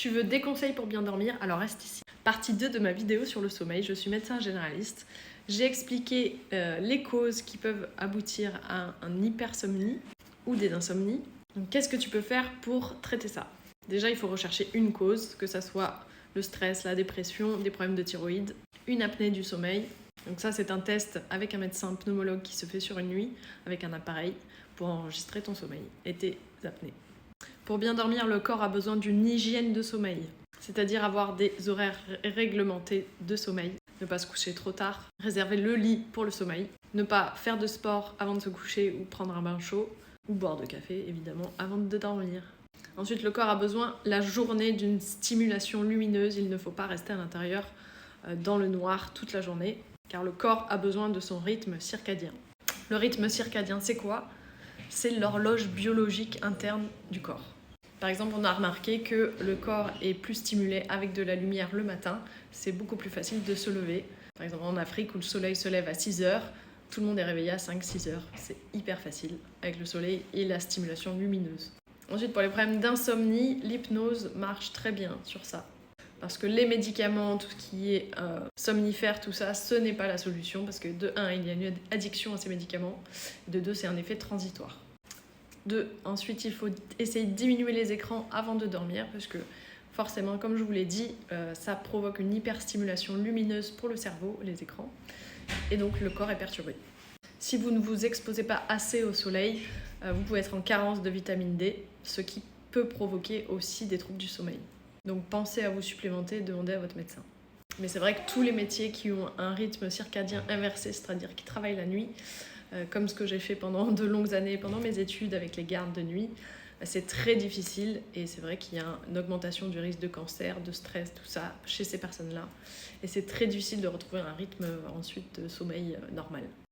Tu veux des conseils pour bien dormir? Alors reste ici. Partie 2 de ma vidéo sur le sommeil, je suis médecin généraliste. J'ai expliqué les causes qui peuvent aboutir à un hypersomnie ou des insomnies. Donc qu'est-ce que tu peux faire pour traiter ça? Déjà, il faut rechercher une cause, que ça soit le stress, la dépression, des problèmes de thyroïde, une apnée du sommeil. Donc ça, c'est un test avec un médecin pneumologue qui se fait sur une nuit avec un appareil pour enregistrer ton sommeil et tes apnées. Pour bien dormir, le corps a besoin d'une hygiène de sommeil, c'est-à-dire avoir des horaires réglementés de sommeil, ne pas se coucher trop tard, réserver le lit pour le sommeil, ne pas faire de sport avant de se coucher ou prendre un bain chaud, ou boire de café évidemment avant de dormir. Ensuite, le corps a besoin la journée d'une stimulation lumineuse, il ne faut pas rester à l'intérieur dans le noir toute la journée, car le corps a besoin de son rythme circadien. Le rythme circadien, c'est quoi? C'est l'horloge biologique interne du corps. Par exemple, on a remarqué que le corps est plus stimulé avec de la lumière le matin. C'est beaucoup plus facile de se lever. Par exemple, en Afrique où le soleil se lève à 6 heures, tout le monde est réveillé à 5-6 heures. C'est hyper facile avec le soleil et la stimulation lumineuse. Ensuite, pour les problèmes d'insomnie, l'hypnose marche très bien sur ça. Parce que les médicaments, tout ce qui est somnifère, tout ça, ce n'est pas la solution. Parce que de 1, il y a une addiction à ces médicaments. De 2, c'est un effet transitoire. Ensuite, il faut essayer de diminuer les écrans avant de dormir. Parce que forcément, comme je vous l'ai dit, ça provoque une hyperstimulation lumineuse pour le cerveau, les écrans. Et donc, le corps est perturbé. Si vous ne vous exposez pas assez au soleil, vous pouvez être en carence de vitamine D, ce qui peut provoquer aussi des troubles du sommeil. Donc pensez à vous supplémenter et demandez à votre médecin. Mais c'est vrai que tous les métiers qui ont un rythme circadien inversé, c'est-à-dire qui travaillent la nuit, comme ce que j'ai fait pendant de longues années, pendant mes études avec les gardes de nuit, c'est très difficile et c'est vrai qu'il y a une augmentation du risque de cancer, de stress, tout ça chez ces personnes-là. Et c'est très difficile de retrouver un rythme ensuite de sommeil normal.